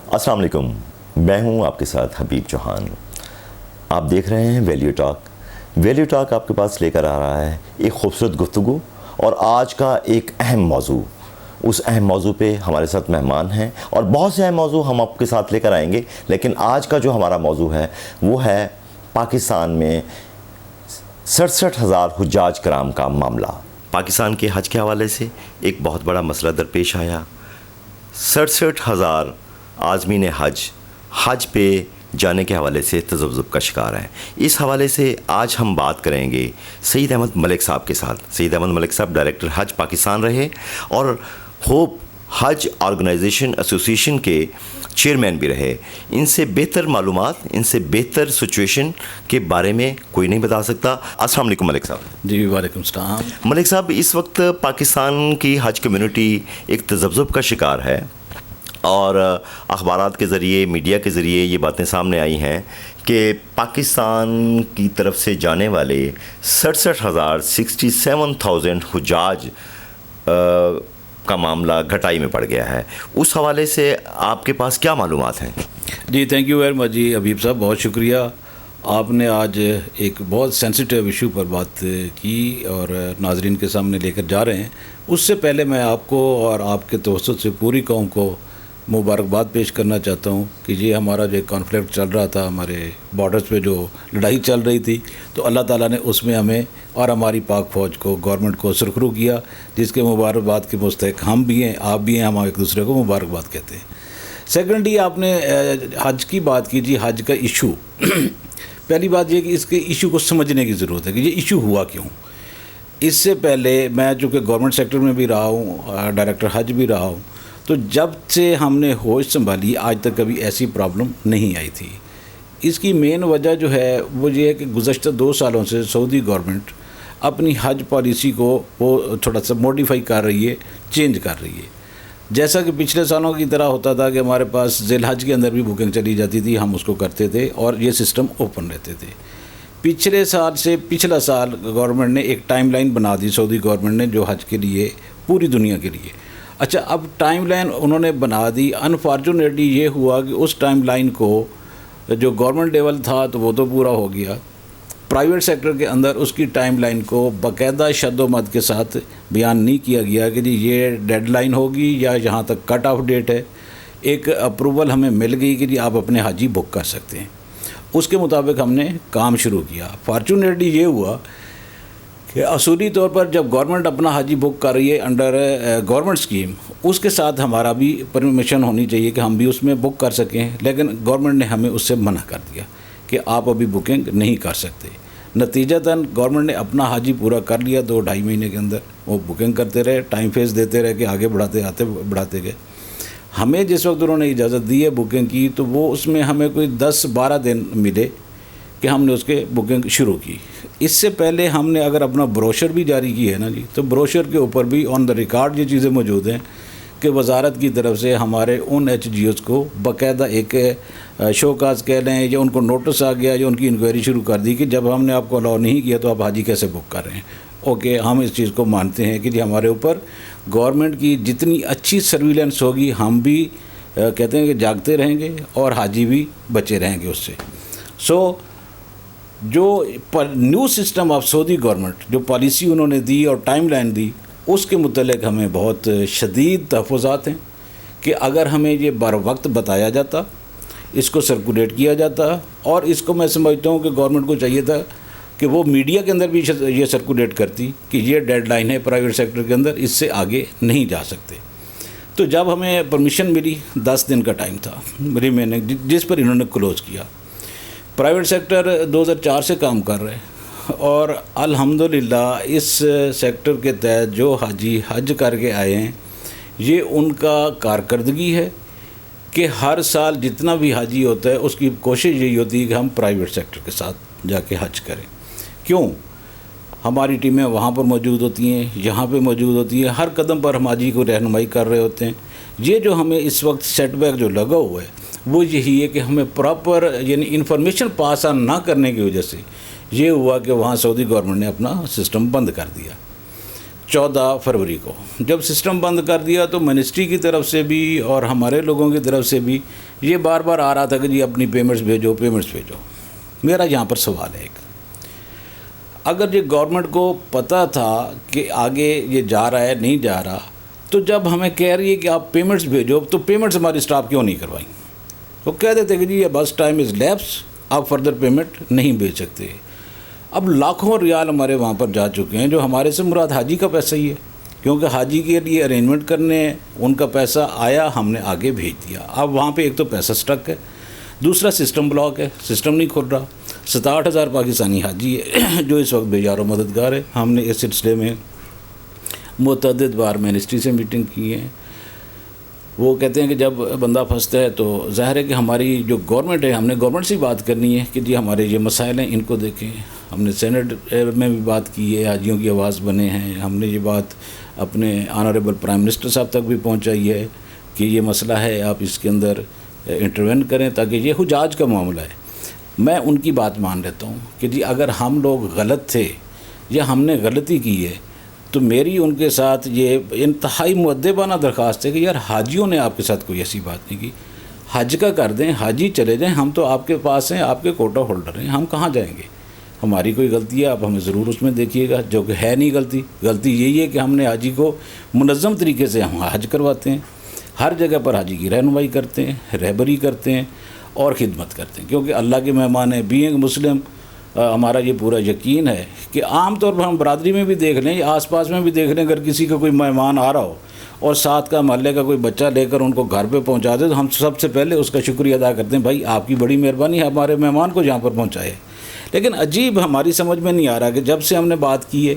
السلام علیکم، میں ہوں آپ کے ساتھ حبیب چوہان۔ آپ دیکھ رہے ہیں ویلیو ٹاک۔ ویلیو ٹاک آپ کے پاس لے کر آ رہا ہے ایک خوبصورت گفتگو اور آج کا ایک اہم موضوع۔ اس اہم موضوع پہ ہمارے ساتھ مہمان ہیں اور بہت سے اہم موضوع ہم آپ کے ساتھ لے کر آئیں گے، لیکن آج کا جو ہمارا موضوع ہے وہ ہے پاکستان میں 67,000 حجاج کرام کا معاملہ۔ پاکستان کے حج کے حوالے سے ایک بہت بڑا مسئلہ درپیش آیا۔ 67,000 عازمین حج پہ جانے کے حوالے سے تذبذب کا شکار ہیں۔ اس حوالے سے آج ہم بات کریں گے سعید احمد ملک صاحب کے ساتھ۔ سعید احمد ملک صاحب ڈائریکٹر حج پاکستان رہے اور ہوپ حج آرگنائزیشن ایسوسیشن کے چیئرمین بھی رہے۔ ان سے بہتر معلومات، ان سے بہتر سچویشن کے بارے میں کوئی نہیں بتا سکتا۔ السلام علیکم ملک صاحب۔ جی وعلیکم السلام۔ ملک صاحب، اس وقت پاکستان کی حج کمیونٹی ایک تذبذب کا شکار ہے اور اخبارات کے ذریعے، میڈیا کے ذریعے یہ باتیں سامنے آئی ہیں کہ پاکستان کی طرف سے جانے والے 67,000 حجاج کا معاملہ گھٹائی میں پڑ گیا ہے۔ اس حوالے سے آپ کے پاس کیا معلومات ہیں؟ جی تھینک یو ویری مچ جی حبیب صاحب، بہت شکریہ۔ آپ نے آج ایک بہت سینسیٹیو ایشو پر بات کی اور ناظرین کے سامنے لے کر جا رہے ہیں۔ اس سے پہلے میں آپ کو اور آپ کے توسط سے پوری قوم کو مبارکباد پیش کرنا چاہتا ہوں کہ یہ ہمارا جو کانفلکٹ چل رہا تھا، ہمارے بارڈرز پہ جو لڑائی چل رہی تھی، تو اللہ تعالیٰ نے اس میں ہمیں اور ہماری پاک فوج کو، گورنمنٹ کو سرخرو کیا، جس کے مبارکباد کے مستحق ہم بھی ہیں، آپ بھی ہیں، ہم ایک دوسرے کو مبارکباد کہتے ہیں۔ سیکنڈلی آپ نے حج کی بات کی، جی حج کا ایشو۔ پہلی بات یہ کہ اس کے ایشو کو سمجھنے کی ضرورت ہے کہ یہ ایشو ہوا کیوں۔ اس سے پہلے میں چونکہ گورنمنٹ سیکٹر میں بھی رہا ہوں، ڈائریکٹر حج بھی رہا ہوں، تو جب سے ہم نے ہوش سنبھالی آج تک کبھی ایسی پرابلم نہیں آئی تھی۔ اس کی مین وجہ جو ہے وہ یہ ہے کہ گزشتہ 2 سالوں سے سعودی گورنمنٹ اپنی حج پالیسی کو وہ تھوڑا سا موڈیفائی کر رہی ہے، چینج کر رہی ہے۔ جیسا کہ پچھلے سالوں کی طرح ہوتا تھا کہ ہمارے پاس ذی الحج کے اندر بھی بکنگ چلی جاتی تھی، ہم اس کو کرتے تھے اور یہ سسٹم اوپن رہتے تھے۔ پچھلے سال سے پچھلا سال گورنمنٹ نے ایک ٹائم لائن بنا دی، سعودی گورنمنٹ نے، جو حج کے لیے پوری دنیا کے لیے۔ اچھا، اب ٹائم لائن انہوں نے بنا دی، انفارچونیٹلی یہ ہوا کہ اس ٹائم لائن کو جو گورنمنٹ لیول تھا تو وہ تو پورا ہو گیا، پرائیویٹ سیکٹر کے اندر اس کی ٹائم لائن کو باقاعدہ شد و مد کے ساتھ بیان نہیں کیا گیا کہ جی یہ ڈیڈ لائن ہوگی یا یہاں تک کٹ آف ڈیٹ ہے۔ ایک اپروول ہمیں مل گئی کہ جی آپ اپنے حاجی بک کر سکتے ہیں، اس کے مطابق ہم نے کام شروع کیا۔ فارچونیٹلی یہ ہوا کہ اصولی طور پر جب گورنمنٹ اپنا حاجی بک کر رہی ہے انڈر گورنمنٹ اسکیم، اس کے ساتھ ہمارا بھی پرمیشن ہونی چاہیے کہ ہم بھی اس میں بک کر سکیں، لیکن گورنمنٹ نے ہمیں اس سے منع کر دیا کہ آپ ابھی بکنگ نہیں کر سکتے۔ نتیجتاً گورنمنٹ نے اپنا حاجی پورا کر لیا، 2-2.5 مہینے کے اندر وہ بکنگ کرتے رہے، ٹائم فیس دیتے رہے کہ آگے بڑھاتے گئے۔ ہمیں جس وقت انہوں نے اجازت دی ہے بکنگ کی، تو وہ اس میں ہمیں کوئی 10-12 دن ملے کہ ہم نے اس کے بکنگ شروع کی۔ اس سے پہلے ہم نے اگر اپنا بروشر بھی جاری کی ہے نا جی، تو بروشر کے اوپر بھی آن دا ریکارڈ یہ چیزیں موجود ہیں کہ وزارت کی طرف سے ہمارے ان ایچ جی اوز کو باقاعدہ ایک شوکاز کہہ لیں یا ان کو نوٹس آ گیا یا ان کی انکوائری شروع کر دی کہ جب ہم نے آپ کو الاؤ نہیں کیا تو آپ حاجی کیسے بک کر رہے ہیں۔ اوکے، ہم اس چیز کو مانتے ہیں کہ جی ہمارے اوپر گورنمنٹ کی جتنی اچھی سرویلنس ہوگی ہم بھی کہتے ہیں کہ جاگتے رہیں گے اور حاجی بھی بچے رہیں گے اس سے۔ جو new system of Saudi government, جو پالیسی انہوں نے دی اور ٹائم لائن دی، اس کے متعلق ہمیں بہت شدید تحفظات ہیں کہ اگر ہمیں یہ بر وقت بتایا جاتا، اس کو سرکولیٹ کیا جاتا، اور اس کو میں سمجھتا ہوں کہ گورنمنٹ کو چاہیے تھا کہ وہ میڈیا کے اندر بھی یہ سرکولیٹ کرتی کہ یہ ڈیڈ لائن ہے پرائیویٹ سیکٹر کے اندر، اس سے آگے نہیں جا سکتے۔ تو جب ہمیں پرمیشن ملی، 10 دن کا ٹائم تھا ریمیننگ، جس پر انہوں نے کلوز کیا۔ پرائیویٹ سیکٹر 2004 سے کام کر رہے ہیں اور الحمدللہ اس سیکٹر کے تحت جو حاجی حج کر کے آئے ہیں، یہ ان کا کارکردگی ہے کہ ہر سال جتنا بھی حاجی ہوتا ہے اس کی کوشش یہی ہوتی ہے کہ ہم پرائیویٹ سیکٹر کے ساتھ جا کے حج کریں۔ کیوں؟ ہماری ٹیمیں وہاں پر موجود ہوتی ہیں، یہاں پہ موجود ہوتی ہیں، ہر قدم پر ہم حاجی کو رہنمائی کر رہے ہوتے ہیں۔ یہ جو ہمیں اس وقت سیٹ بیک جو لگا ہوا ہے وہ یہی ہے کہ ہمیں پراپر یعنی انفارمیشن پاس آن نہ کرنے کی وجہ سے یہ ہوا کہ وہاں سعودی گورنمنٹ نے اپنا سسٹم بند کر دیا۔ 14 فروری کو جب سسٹم بند کر دیا تو منسٹری کی طرف سے بھی اور ہمارے لوگوں کی طرف سے بھی یہ بار بار آ رہا تھا کہ جی اپنی پیمنٹس بھیجو پیمنٹس بھیجو. میرا یہاں پر سوال ہے ایک، اگر یہ گورنمنٹ کو پتہ تھا کہ آگے یہ جا رہا ہے نہیں جا رہا، تو جب ہمیں کہہ رہی ہے کہ آپ پیمنٹس بھیجو تو پیمنٹس ہماری اسٹاف کیوں نہیں کروائی؟ وہ کہہ دیتے کہ جی یہ بس ٹائم از لیپس، آپ فردر پیمنٹ نہیں بھیج سکتے. اب لاکھوں ریال ہمارے وہاں پر جا چکے ہیں، جو ہمارے سے مراد حاجی کا پیسہ ہی ہے، کیونکہ حاجی کے لیے ارینجمنٹ کرنے ہیں، ان کا پیسہ آیا ہم نے آگے بھیج دیا. اب وہاں پہ ایک تو پیسہ سٹک ہے، دوسرا سسٹم بلاک ہے، سسٹم نہیں کھل رہا. 67,000 پاکستانی حاجی ہے جو اس وقت بیزار و مددگار ہے. ہم نے اس سلسلے میں متعدد بار منسٹری سے میٹنگ کی ہے. وہ کہتے ہیں کہ جب بندہ پھنستا ہے تو ظاہر ہے کہ ہماری جو گورنمنٹ ہے، ہم نے گورنمنٹ سے بات کرنی ہے کہ جی ہمارے یہ مسائل ہیں، ان کو دیکھیں. ہم نے سینٹ میں بھی بات کی ہے، حاجیوں کی آواز بنے ہیں. ہم نے یہ بات اپنے آنریبل پرائم منسٹر صاحب تک بھی پہنچائی ہے کہ یہ مسئلہ ہے، آپ اس کے اندر انٹروین کریں تاکہ یہ حجاج کا معاملہ ہے. میں ان کی بات مان لیتا ہوں کہ جی اگر ہم لوگ غلط تھے یا ہم نے غلطی کی ہے تو میری ان کے ساتھ یہ انتہائی مؤدبانہ درخواست ہے کہ یار حاجیوں نے آپ کے ساتھ کوئی ایسی بات نہیں کی، حج کا کر دیں، حاجی چلے جائیں. ہم تو آپ کے پاس ہیں، آپ کے کوٹا ہولڈر ہیں، ہم کہاں جائیں گے؟ ہماری کوئی غلطی ہے آپ ہمیں ضرور اس میں دیکھیے گا، جو کہ ہے نہیں غلطی یہی ہے کہ ہم نے حاجی کو منظم طریقے سے ہم حج کرواتے ہیں، ہر جگہ پر حاجی کی رہنمائی کرتے ہیں، رہبری کرتے ہیں اور خدمت کرتے ہیں، کیونکہ اللہ کے مہمان ہیں. بینگ مسلم ہمارا یہ پورا یقین ہے کہ عام طور پر ہم برادری میں بھی دیکھ لیں یا آس پاس میں بھی دیکھ لیں، اگر کسی کا کوئی مہمان آ رہا ہو اور ساتھ کا محلے کا کوئی بچہ لے کر ان کو گھر پہ پہنچا دے تو ہم سب سے پہلے اس کا شکریہ ادا کرتے ہیں، بھائی آپ کی بڑی مہربانی ہے ہمارے مہمان کو یہاں پر پہنچائے. لیکن عجیب ہماری سمجھ میں نہیں آ رہا کہ جب سے ہم نے بات کی ہے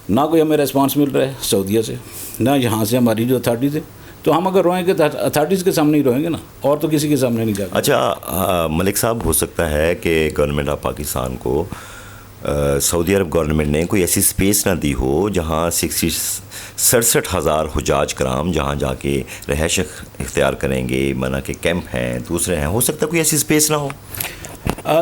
نہ کوئی ہمیں ریسپانس مل رہا ہے سعودیہ سے، نہ یہاں سے ہماری جو اتھارٹیز ہے. تو ہم اگر روئیں گے تو اتھارٹیز کے سامنے ہی روئیں گے نا، اور تو کسی کے سامنے نہیں جائے گا. اچھا ملک صاحب، ہو سکتا ہے کہ گورنمنٹ آف پاکستان کو سعودی عرب گورنمنٹ نے کوئی ایسی سپیس نہ دی ہو جہاں 67,000 حجاج کرام جہاں جا کے رہائش اختیار کریں گے، مانا کہ کیمپ ہیں، دوسرے ہیں، ہو سکتا ہے کوئی ایسی سپیس نہ ہو.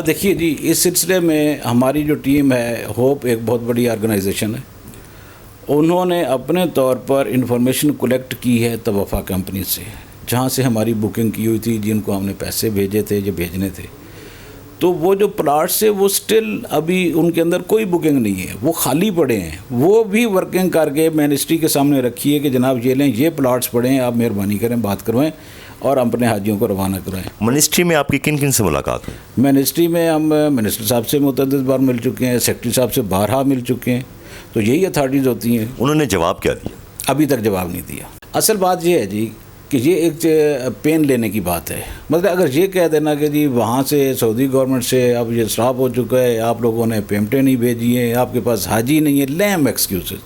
دیکھیے جی، اس سلسلے میں ہماری جو ٹیم ہے ہوپ ایک بہت بڑی آرگنائزیشن ہے. انہوں نے اپنے طور پر انفارمیشن کلیکٹ کی ہے توفا کمپنی سے، جہاں سے ہماری بکنگ کی ہوئی تھی، جن کو ہم نے پیسے بھیجے تھے جو بھیجنے تھے. تو وہ جو پلاٹس ہے وہ سٹل ابھی ان کے اندر کوئی بکنگ نہیں ہے، وہ خالی پڑے ہیں. وہ بھی ورکنگ کر کے منسٹری کے سامنے رکھی ہے کہ جناب یہ لیں، یہ پلاٹس پڑے ہیں، آپ مہربانی کریں بات کروائیں اور اپنے حاجیوں کو روانہ کرائیں. منسٹری میں آپ کی کن کن سے ملاقات ہوئی؟ منسٹری میں ہم منسٹر صاحب سے متعدد بار مل چکے ہیں، سیکرٹری صاحب سے بارہا مل چکے ہیں. تو یہی اتھارٹیز ہوتی ہیں. انہوں نے جواب کیا دیا؟ ابھی تک جواب نہیں دیا. اصل بات یہ ہے جی کہ یہ ایک پین لینے کی بات ہے. مطلب اگر یہ کہہ دینا کہ جی وہاں سے سعودی گورنمنٹ سے اب یہ اسٹاپ ہو چکا ہے، آپ لوگوں نے پیمنٹیں نہیں بھیجی ہیں، آپ کے پاس حاجی نہیں ہے، لیم ایکسکیوزز.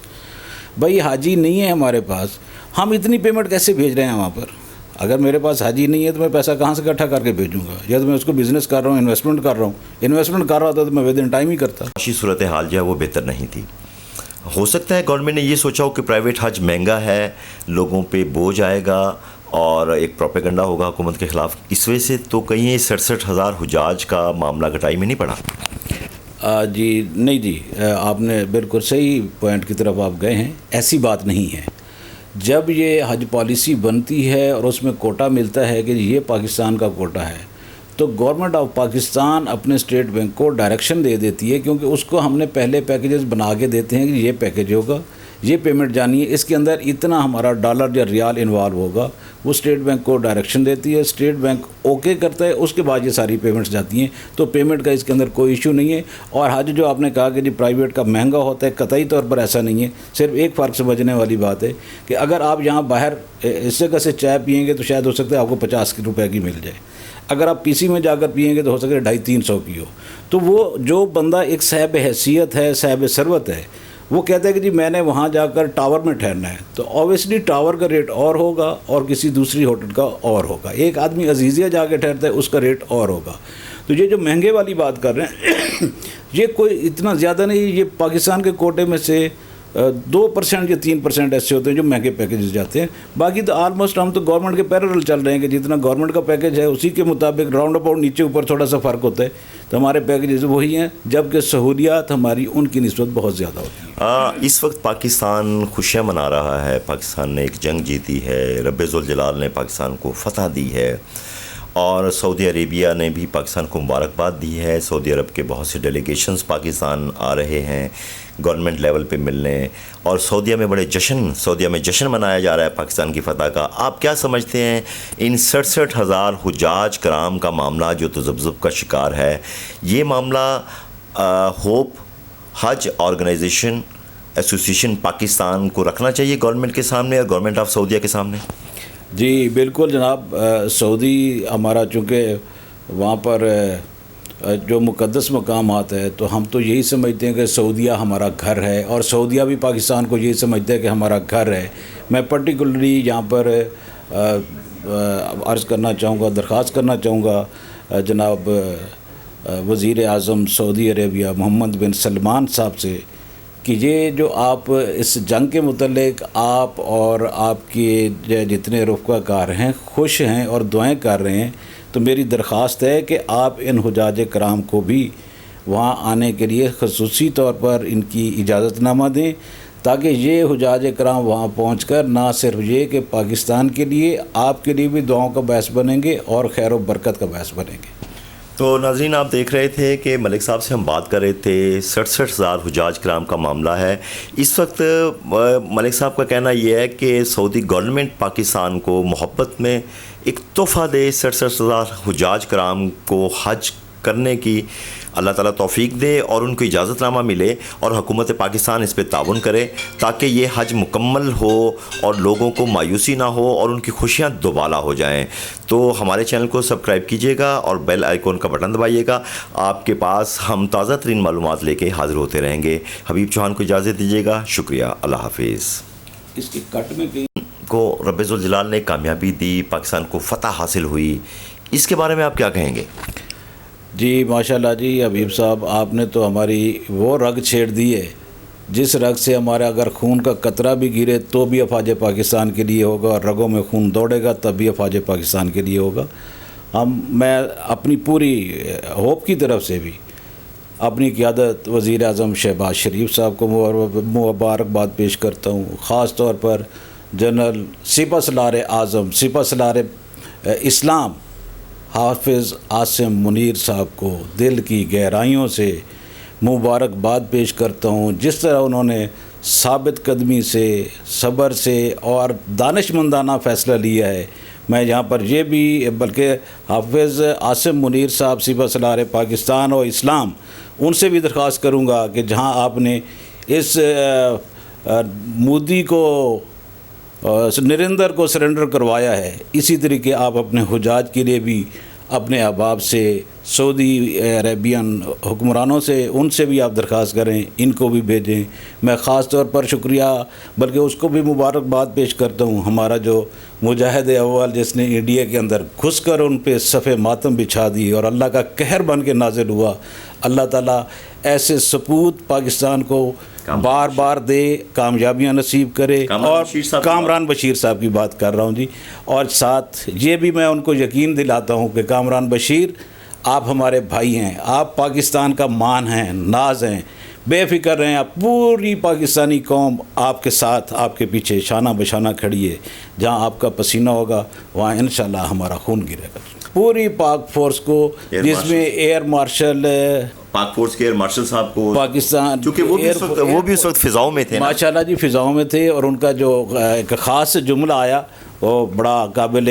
بھائی حاجی نہیں ہے ہمارے پاس، ہم اتنی پیمنٹ کیسے بھیج رہے ہیں وہاں پر؟ اگر میرے پاس حاجی نہیں ہے تو میں پیسہ کہاں سے اکٹھا کر کے بھیجوں گا؟ یا تو میں اس کو بزنس کر رہا ہوں، انویسٹمنٹ کر رہا ہوتا تو میں ود ان ٹائم ہی کرتا. معاشی صورتحال جو ہے وہ بہتر نہیں تھی. ہو سکتا ہے گورنمنٹ نے یہ سوچا ہو کہ پرائیویٹ حج مہنگا ہے، لوگوں پہ بوجھ آئے گا اور ایک پروپیگنڈا ہوگا حکومت کے خلاف، اس وجہ سے تو کہیں 67,000 حجاج کا معاملہ گٹائی میں نہیں پڑا. جی نہیں جی، آپ نے بالکل صحیح پوائنٹ کی طرف آپ گئے ہیں. ایسی بات نہیں ہے. جب یہ حج پالیسی بنتی ہے اور اس میں کوٹا ملتا ہے کہ یہ پاکستان کا کوٹا ہے، تو گورنمنٹ آف پاکستان اپنے اسٹیٹ بینک کو ڈائریکشن دے دیتی ہے، کیونکہ اس کو ہم نے پہلے پیکیجز بنا کے دیتے ہیں کہ یہ پیکیج ہوگا، یہ پیمنٹ جانی ہے، اس کے اندر اتنا ہمارا ڈالر یا ریال انوالو ہوگا. وہ اسٹیٹ بینک کو ڈائریکشن دیتی ہے، اسٹیٹ بینک اوکے کرتا ہے، اس کے بعد یہ ساری پیمنٹس جاتی ہیں. تو پیمنٹ کا اس کے اندر کوئی ایشو نہیں ہے. اور حج جو آپ نے کہا کہ جی پرائیویٹ کا مہنگا ہوتا ہے، قطعی طور پر ایسا نہیں ہے. صرف ایک فرق سمجھنے والی بات ہے کہ اگر آپ یہاں باہر اس جگہ سے چائے پئیں گے تو شاید ہو سکتا ہے آپ کو 50 روپے کی مل جائے. اگر آپ پی سی میں جا کر پئیں گے تو ہو سکتا ہے 250-300 کی ہو. تو وہ جو بندہ ایک صاحب حیثیت ہے، صاحب ثروت ہے، وہ کہتا ہے کہ جی میں نے وہاں جا کر ٹاور میں ٹھہرنا ہے، تو اوبیسلی ٹاور کا ریٹ اور ہوگا اور کسی دوسری ہوٹل کا اور ہوگا. ایک آدمی عزیزیہ جا کے ٹھہرتا ہے، اس کا ریٹ اور ہوگا. تو یہ جو مہنگے والی بات کر رہے ہیں یہ کوئی اتنا زیادہ نہیں. یہ پاکستان کے کوٹے میں سے 2% یا 3% ایسے ہوتے ہیں جو مہنگے پیکیجز جاتے ہیں. باقی تو آلموسٹ ہم تو گورنمنٹ کے پیرل چل رہے ہیں کہ جتنا گورنمنٹ کا پیکیج ہے اسی کے مطابق راؤنڈ اباؤٹ نیچے اوپر تھوڑا سا فرق ہوتا ہے. تو ہمارے پیکیجز وہی ہیں، جبکہ سہولیات ہماری ان کی نسبت بہت زیادہ ہوتی ہیں. اس وقت پاکستان خوشیاں منا رہا ہے. پاکستان نے ایک جنگ جیتی ہے، رب ذوالجلال نے پاکستان کو فتح دی ہے، اور سعودی عربیہ نے بھی پاکستان کو مبارکباد دی ہے. سعودی عرب کے بہت سے ڈیلیگیشنز پاکستان آ رہے ہیں گورنمنٹ لیول پہ ملنے, اور سعودیہ میں جشن منایا جا رہا ہے پاکستان کی فتح کا. آپ کیا سمجھتے ہیں ان 67,000 حجاج کرام کا معاملہ جو تذبذب کا شکار ہے, یہ معاملہ ہوپ حج آرگنائزیشن ایسوسیشن پاکستان کو رکھنا چاہیے گورنمنٹ کے سامنے اور گورنمنٹ آف سعودیہ کے سامنے؟ جی بالکل جناب. سعودی ہمارا چونکہ وہاں پر جو مقدس مقامات ہے تو ہم تو یہی سمجھتے ہیں کہ سعودیہ ہمارا گھر ہے, اور سعودیہ بھی پاکستان کو یہی سمجھتے ہیں کہ ہمارا گھر ہے. میں پرٹیکولرلی یہاں پر عرض کرنا چاہوں گا, درخواست کرنا چاہوں گا جناب وزیر اعظم سعودی عربیہ محمد بن سلمان صاحب سے کہ یہ جو آپ اس جنگ کے متعلق آپ اور آپ کے جتنے رفقا کار ہیں خوش ہیں اور دعائیں کر رہے ہیں, تو میری درخواست ہے کہ آپ ان حجاج کرام کو بھی وہاں آنے کے لیے خصوصی طور پر ان کی اجازت نامہ دیں, تاکہ یہ حجاج کرام وہاں پہنچ کر نہ صرف یہ کہ پاکستان کے لیے آپ کے لیے بھی دعاؤں کا باعث بنیں گے اور خیر و برکت کا باعث بنیں گے. تو ناظرین آپ دیکھ رہے تھے کہ ملک صاحب سے ہم بات کر رہے تھے 67,000 حجاج کرام کا معاملہ ہے. اس وقت ملک صاحب کا کہنا یہ ہے کہ سعودی گورنمنٹ پاکستان کو محبت میں ایک تحفہ دے, 67,000 حجاج کرام کو حج کرنے کی اللہ تعالیٰ توفیق دے اور ان کو اجازت نامہ ملے, اور حکومت پاکستان اس پہ تعاون کرے تاکہ یہ حج مکمل ہو اور لوگوں کو مایوسی نہ ہو اور ان کی خوشیاں دوبالا ہو جائیں. تو ہمارے چینل کو سبسکرائب کیجیے گا اور بیل آئیکن کا بٹن دبائیے گا. آپ کے پاس ہم تازہ ترین معلومات لے کے حاضر ہوتے رہیں گے. حبیب چوہان کو اجازت دیجیے گا. شکریہ. اللہ حافظ. اس کے کٹ میں کو رب ذوالجلال نے کامیابی دی, پاکستان کو فتح حاصل ہوئی, اس کے بارے میں آپ کیا کہیں گے؟ جی ماشاءاللہ جی حبیب صاحب, آپ نے تو ہماری وہ رگ چھیڑ دی ہے جس رگ سے ہمارا اگر خون کا قطرہ بھی گرے تو بھی افواج پاکستان کے لیے ہوگا, اور رگوں میں خون دوڑے گا تب بھی افواج پاکستان کے لیے ہوگا. میں اپنی پوری ہوپ کی طرف سے بھی اپنی قیادت وزیر اعظم شہباز شریف صاحب کو مبارکباد پیش کرتا ہوں, خاص طور پر جنرل سپہ سالار اعظم سپہ سالار اسلام حافظ عاصم منیر صاحب کو دل کی گہرائیوں سے مبارکباد پیش کرتا ہوں. جس طرح انہوں نے ثابت قدمی سے, صبر سے اور دانش مندانہ فیصلہ لیا ہے, میں یہاں پر یہ بھی بلکہ حافظ عاصم منیر صاحب سپہ سالار پاکستان اور اسلام ان سے بھی درخواست کروں گا کہ جہاں آپ نے اس مودی کو نریندر کو سرنڈر کروایا ہے, اسی طریقے آپ اپنے حجاج کے لیے بھی اپنے احباب سے, سعودی عربین حکمرانوں سے, ان سے بھی آپ درخواست کریں, ان کو بھی بھیجیں. میں خاص طور پر شکریہ بلکہ اس کو بھی مبارکباد پیش کرتا ہوں, ہمارا جو مجاہد اول جس نے انڈیا کے اندر گھس کر ان پہ صفِ ماتم بچھا دی اور اللہ کا قہر بن کے نازل ہوا. اللہ تعالیٰ ایسے سپوت پاکستان کو بار بار دے, کامیابیاں نصیب کرے. اور کامران بشیر صاحب کی بات کر رہا ہوں جی, اور ساتھ یہ بھی میں ان کو یقین دلاتا ہوں کہ کامران بشیر آپ ہمارے بھائی ہیں, آپ پاکستان کا مان ہیں, ناز ہیں, بے فکر رہیں. آپ پوری پاکستانی قوم آپ کے ساتھ, آپ کے پیچھے شانہ بشانہ کھڑی ہے. جہاں آپ کا پسینہ ہوگا وہاں انشاءاللہ ہمارا خون گرے گا. پوری پاک فورس کو, جس میں ایئر مارشل پاک فورس کے ایئر مارشل صاحب کو پاکستان, کیونکہ وہ بھی اس وقت فضاؤں میں تھے ماشاءاللہ جی, فضاؤں میں تھے, اور ان کا جو ایک خاص جملہ آیا وہ بڑا قابل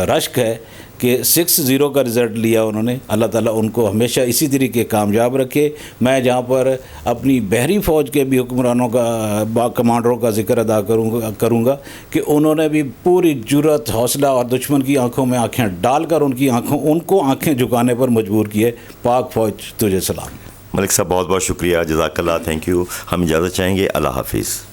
رشک ہے کہ 6-0 کا رزلٹ لیا انہوں نے. اللہ تعالیٰ ان کو ہمیشہ اسی طریقے کامیاب رکھے. میں جہاں پر اپنی بحری فوج کے بھی حکمرانوں کا کمانڈروں کا ذکر ادا کروں گا کہ انہوں نے بھی پوری جرأت, حوصلہ اور دشمن کی آنکھوں میں آنکھیں ڈال کر ان کو آنکھیں جھکانے پر مجبور کیے. پاک فوج تجھے سلام. ملک صاحب بہت بہت شکریہ, جزاک اللہ, تھینک یو. ہم اجازت چاہیں گے. اللہ حافظ.